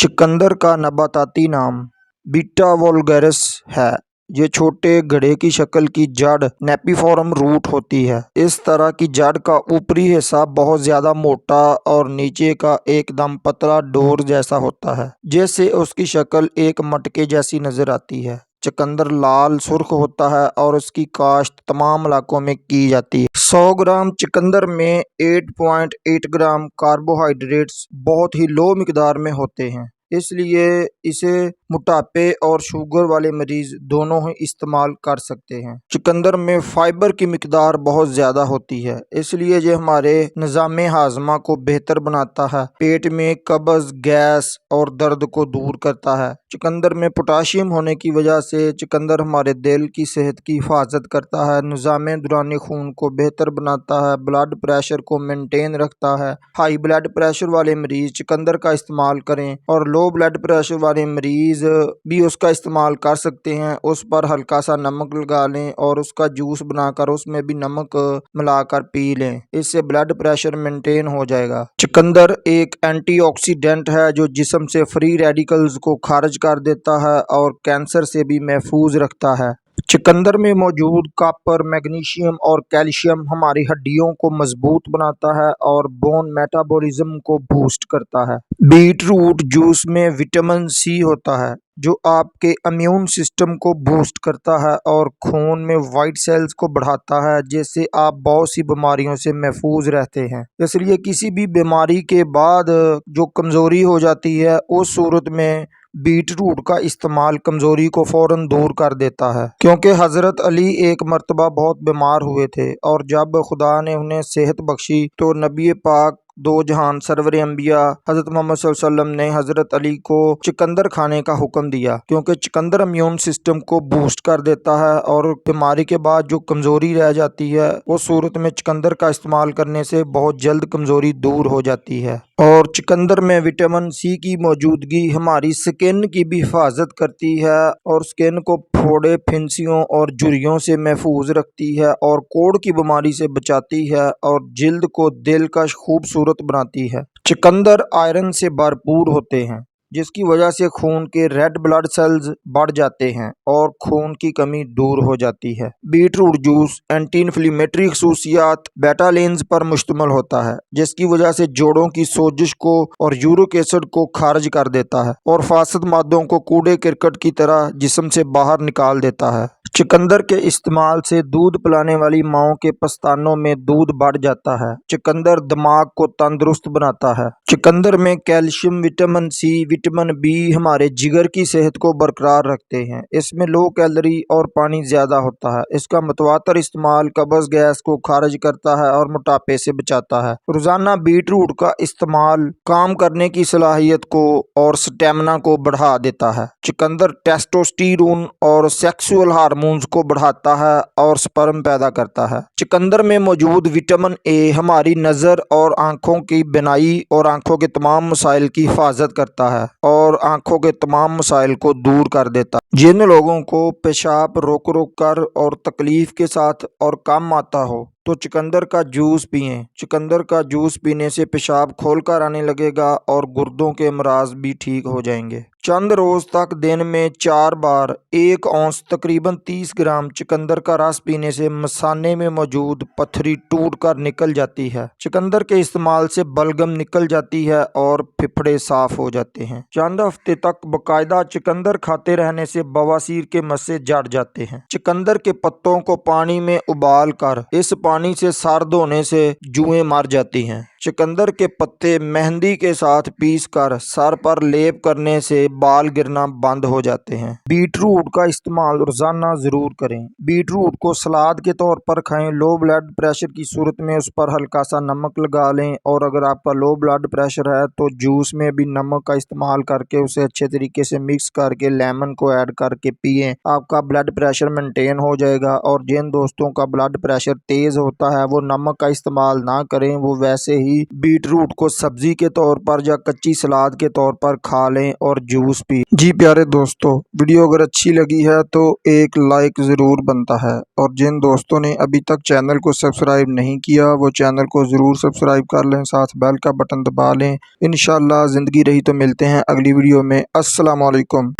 चुकंदर का नबाताती नाम बीटा वोल्गैरिस है। ये छोटे घड़े की शक्ल की जड़ नेपिफॉर्म रूट होती है। इस तरह की जड़ का ऊपरी हिस्सा बहुत ज्यादा मोटा और नीचे का एकदम पतला डोर जैसा होता है, जैसे उसकी शक्ल एक मटके जैसी नजर आती है। चुकंदर लाल सुर्ख होता है और उसकी काश्त तमाम इलाकों में की जाती है। 100 ग्राम चुकंदर में 8.8 ग्राम कार्बोहाइड्रेट्स बहुत ही लो मिकदार में होते हैं, इसलिए इसे मोटापे और शुगर वाले मरीज दोनों ही इस्तेमाल कर सकते हैं। चुकंदर में फाइबर की मिकदार बहुत ज़्यादा होती है, इसलिए ये हमारे निज़ाम हाजमा को बेहतर बनाता है, पेट में कब्ज़, गैस और दर्द को दूर करता है। चुकंदर में पोटाशियम होने की वजह से चुकंदर हमारे दिल की सेहत की हिफाजत करता है, निज़ाम दौरानी खून को बेहतर बनाता है, ब्लड प्रेशर को मेंटेन रखता है। हाई ब्लड प्रेशर वाले मरीज चुकंदर का इस्तेमाल करें और लो ब्लड प्रेशर वाले मरीज भी उसका इस्तेमाल कर सकते हैं। उस पर हल्का सा नमक लगा लें और उसका जूस बनाकर उसमें भी नमक मिलाकर पी लें, इससे ब्लड प्रेशर मेंटेन हो जाएगा। चुकंदर एक एंटीऑक्सीडेंट है जो जिस्म से फ्री रेडिकल्स को खारिज कर देता है और कैंसर से भी महफूज रखता है। चुकंदर में मौजूद कॉपर, मैग्नीशियम और कैल्शियम हमारी हड्डियों को मजबूत बनाता है और बोन मेटाबॉलिज्म को बूस्ट करता है। बीट रूट जूस में विटामिन सी होता है जो आपके इम्यून सिस्टम को बूस्ट करता है और खून में वाइट सेल्स को बढ़ाता है, जिससे आप बहुत सी बीमारियों से महफूज रहते हैं। इसलिए किसी भी बीमारी के बाद जो कमज़ोरी हो जाती है, उस सूरत में बीट रूट का इस्तेमाल कमज़ोरी को फ़ौरन दूर कर देता है। क्योंकि हज़रत अली एक मर्तबा बहुत बीमार हुए थे और जब खुदा ने उन्हें सेहत बख्शी तो नबी पाक दो जहान सरवर अंबिया हज़रत मोहम्मद सल्लल्लाहु अलैहि वसल्लम ने हज़रत अली को चुकंदर खाने का हुक्म दिया, क्योंकि चुकंदर इम्यून सिस्टम को बूस्ट कर देता है और बीमारी के बाद जो कमज़ोरी रह जाती है उस सूरत में चुकंदर का इस्तेमाल करने से बहुत जल्द कमज़ोरी दूर हो जाती है। और चुकंदर में विटामिन सी की मौजूदगी हमारी स्किन की भी हिफाजत करती है और स्किन को फोड़े, फिंसियों और झुर्रियों से महफूज रखती है और कोढ़ की बीमारी से बचाती है और जिल्द को दिलकश खूबसूरत बनाती है। चुकंदर आयरन से भरपूर होते हैं, जिसकी वजह से खून के रेड ब्लड सेल्स बढ़ जाते हैं और खून की कमी दूर हो जाती है। Beetroot juice anti inflammatory खसूसियात बेटालेंस पर मुश्तमिल होता है, जिसकी वजह से जोड़ों की सोजिश को और यूरिक एसिड को खारिज कर देता है और फासद मादों को कूड़े करकट की तरह जिस्म से बाहर निकाल देता है। चुकंदर के इस्तेमाल से दूध पिलाने वाली माओं के पस्तानों में दूध बढ़ जाता है। चुकंदर दिमाग को तंदुरुस्त बनाता है। चुकंदर में calcium, vitamin C, vitamin B हमारे जिगर की सेहत को बरकरार रखते हैं। इसमें लो कैलोरी और पानी ज्यादा होता है। इसका मुतवातर इस्तेमाल कब्ज़, गैस को खारिज करता है और मोटापे से बचाता है। रोजाना बीट रूट का इस्तेमाल काम करने की सलाहियत को और स्टेमिना को बढ़ा देता है। चुकंदर टेस्टोस्टेरोन और सेक्सुअल हार्मोन्स को बढ़ाता है और स्पर्म पैदा करता है। चुकंदर में मौजूद विटामिन ए हमारी नज़र और आंखों की बिनाई और आंखों के तमाम मसाइल की हिफाजत करता है और आंखों के तमाम मसाइल को दूर कर देता है। जिन लोगों को पेशाब रोक रोक कर और तकलीफ के साथ और कम आता हो तो चुकंदर का जूस पिएं। चुकंदर का जूस पीने से पेशाब खोलकर आने लगेगा और गुर्दों के अमराज भी ठीक हो जाएंगे। चंद रोज तक दिन में 4 बार 1 औंस तकरीबन 30 ग्राम चुकंदर का रस पीने से मसाने में मौजूद पत्थरी टूट कर निकल जाती है। चुकंदर के इस्तेमाल से बलगम निकल जाती है और फेफड़े साफ हो जाते हैं। चंद हफ्ते तक बाकायदा चुकंदर खाते रहने से बवासीर के मस्से जड़ जाते हैं। चुकंदर के पत्तों को पानी में उबाल कर इस पानी से सर धोने से जुएं मर जाती हैं। चुकंदर के पत्ते मेहंदी के साथ पीस कर सर पर लेप करने से बाल गिरना बंद हो जाते हैं। बीट रूट का इस्तेमाल रोजाना जरूर करें। बीट रूट को सलाद के तौर पर खाएं। लो ब्लड प्रेशर की सूरत में उस पर हल्का सा नमक लगा लें और अगर आपका लो ब्लड प्रेशर है तो जूस में भी नमक का इस्तेमाल करके उसे अच्छे तरीके से मिक्स करके लेमन को ऐड करके पिएं। आपका ब्लड प्रेशर मेंटेन हो जाएगा। और जिन दोस्तों का ब्लड प्रेशर तेज होता है वो नमक का इस्तेमाल ना करें, वो वैसे ही ہی بیٹ روٹ کو سبزی کے طور پر یا کچی سلاد کے طور پر کھا لیں اور جوس پی۔ جی پیارے دوستو، ویڈیو اگر اچھی لگی ہے تو ایک لائک ضرور بنتا ہے، اور جن دوستوں نے ابھی تک چینل کو سبسکرائب نہیں کیا وہ چینل کو ضرور سبسکرائب کر لیں، ساتھ بیل کا بٹن دبا لیں۔ انشاءاللہ زندگی رہی تو ملتے ہیں اگلی ویڈیو میں۔ السلام علیکم۔